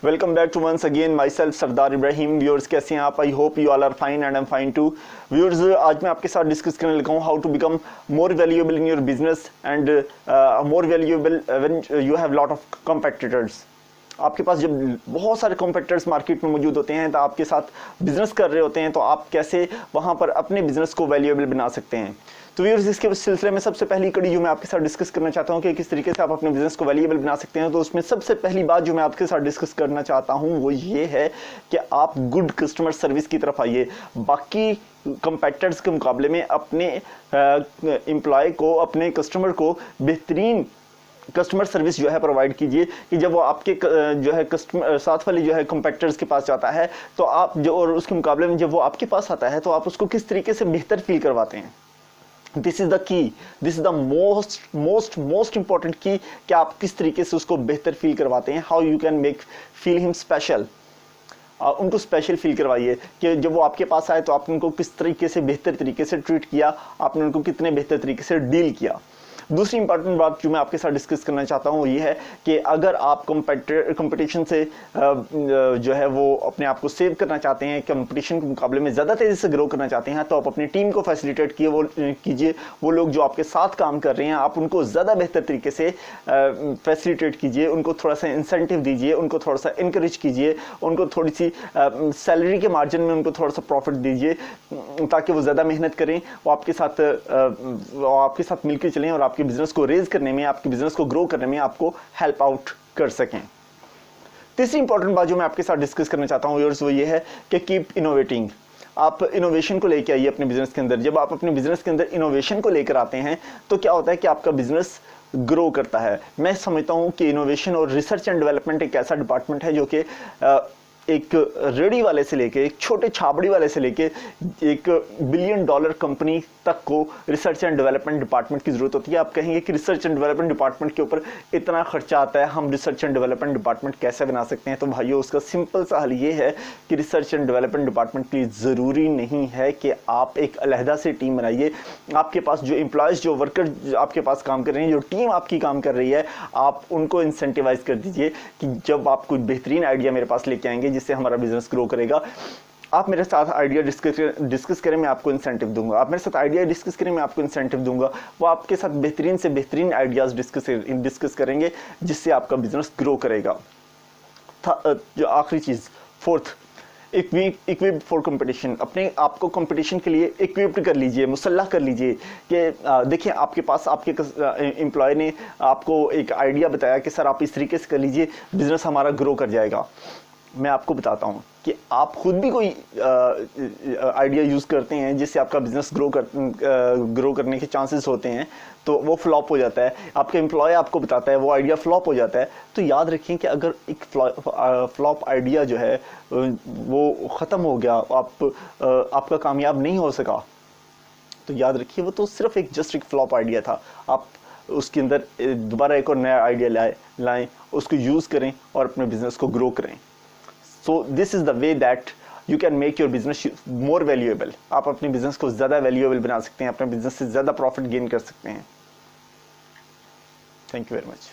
Welcome back to once again my self Sardar Ibrahim. Viewers कैसे हैं आप? I hope you all are fine and I am fine too. Viewers आज मैं आपके साथ डिस्कस करने लगा हूँ how to become more valuable in your business and more valuable when you have lot of competitors. आपके पास जब बहुत सारे कॉम्पिटिटर्स मार्केट में मौजूद होते हैं तो आपके साथ बिजनेस कर रहे होते हैं, तो आप कैसे वहाँ पर अपने बिजनेस को वैल्यूएबल बना सकते हैं। तो व्यूअर्स इसके सिलसिले में सबसे पहली कड़ी जो मैं आपके साथ डिस्कस करना चाहता हूं कि किस तरीके से आप अपने बिजनेस को वैल्यूएबल बना सकते हैं, तो उसमें सबसे पहली बात जो मैं आपके साथ डिस्कस करना चाहता हूं वो ये है कि आप गुड कस्टमर सर्विस की तरफ आइए। बाकी कंपेटिटर्स के मुकाबले में अपने एम्प्लॉय को, अपने कस्टमर को बेहतरीन कस्टमर सर्विस जो है प्रोवाइड कीजिए कि जब वो आपके जो है कस्टमर साथ वाले जो है कंपेटिटर्स के पास जाता है तो आप जो, और उसके मुकाबले में जब वो आपके पास आता है तो आप उसको किस तरीके से बेहतर फील करवाते हैं। This is the key, this is the most important की कि आप किस तरीके से उसको बेहतर फील करवाते हैं। How you can make feel him special. उनको स्पेशल फील करवाइए कि जब वो आपके पास आए तो आपने उनको किस तरीके से बेहतर तरीके से ट्रीट किया, आपने उनको कितने बेहतर तरीके से डील किया। दूसरी इंपॉर्टेंट बात जो मैं आपके साथ डिस्कस करना चाहता हूँ वो ये है कि अगर आप कंपटीशन से जो है वो अपने आप को सेव करना चाहते हैं, कंपटीशन के मुकाबले में ज़्यादा तेज़ी से ग्रो करना चाहते हैं, तो आप अपनी टीम को फैसिलिटेट कीजिए। वो लोग जो आपके साथ काम कर रहे हैं आप उनको ज़्यादा बेहतर तरीके से फैसिलिटेट कीजिए, उनको थोड़ा सा इंसेंटिव दीजिए, उनको थोड़ा सा इनकरेज कीजिए, उनको थोड़ी सी सैलरी के मार्जिन में उनको थोड़ा सा प्रॉफिट दीजिए ताकि वो ज़्यादा मेहनत करें, वो आपके साथ मिलकर चलें और आपके बिजनेस को रेज करने में, आपके बिजनेस को ग्रो करने में आपको हेल्प आउट कर सकें। तीसरी इंपॉर्टेंट बात जो मैं आपके साथ डिस्कस करना चाहता हूं वो ये है कि कीप इनोवेटिंग। आप इनोवेशन को लेकर आइए अपने बिजनेस के अंदर। जब आप अपने बिजनेस के अंदर इनोवेशन को लेकर आते हैं तो क्या होता है कि आपका बिजनेस ग्रो करता है। मैं समझता हूं कि इनोवेशन और रिसर्च एंड डेवलपमेंट एक ऐसा डिपार्टमेंट है जो कि एक रेडी वाले से लेके, एक छोटे छाबड़ी वाले से लेके एक $1 बिलियन कंपनी तक को रिसर्च एंड डेवलपमेंट डिपार्टमेंट की जरूरत होती है। आप कहेंगे कि रिसर्च एंड डेवलपमेंट डिपार्टमेंट के ऊपर इतना खर्चा आता है, हम रिसर्च एंड डेवलपमेंट डिपार्टमेंट कैसे बना सकते हैं? तो भाइयों उसका सिंपल सा हल ये है कि रिसर्च एंड डेवलपमेंट डिपार्टमेंट के लिए ज़रूरी नहीं है कि आप एक अलहदा से टीम बनाइए। आपके पास जो एम्प्लॉयज़, जो वर्कर आपके पास काम कर रहे हैं, जो टीम आपकी काम कर रही है, आप उनको इंसेंटिवाइज कर दीजिए कि जब आप कोई बेहतरीन आइडिया मेरे पास लेके आएंगे जिससे हमारा बिजनेस ग्रो करेगा, आप मेरे साथ आइडिया डिस्कस करें, मैं आपको इंसेंटिव दूंगा। आप मेरे साथ आइडिया डिस्कस करें, मैं आपको इंसेंटिव दूंगा। वो आपके साथ बेहतरीन से बेहतरीन आइडियाज़ डिस्कस करेंगे जिससे आपका बिजनेस ग्रो करेगा। जो आखिरी चीज़, फोर्थ, इक्विप फॉर कंपटीशन। अपने आप को कंपटीशन के लिए इक्विप्ड कर लीजिए, मुसल्लह कर लीजिए कि देखिए आपके पास आपके एम्प्लॉय ने आपको एक आइडिया बताया कि सर आप इस तरीके से कर लीजिए, बिजनेस हमारा ग्रो कर जाएगा। मैं आपको बताता हूं कि आप खुद भी कोई आइडिया यूज़ करते हैं जिससे आपका बिजनेस ग्रो करने के चांसेस होते हैं, तो वो फ्लॉप हो जाता है। आपका एम्प्लॉय आपको बताता है, वो आइडिया फ्लॉप हो जाता है। तो याद रखें कि अगर एक फ्लॉप आइडिया जो है वो ख़त्म हो गया, आपका कामयाब नहीं हो सका, तो याद रखिए वो तो सिर्फ जस्ट एक फ्लॉप आइडिया था। आप उसके अंदर दोबारा एक और नया आइडिया लाएं, उसको यूज़ करें और अपने बिजनेस को ग्रो करें। So this is the way that you can make your business more valuable. आप अपने बिजनेस को ज़्यादा वैल्यूएबल बना सकते हैं, अपने बिजनेस से ज़्यादा प्रॉफिट गेन कर सकते हैं। Thank you very much.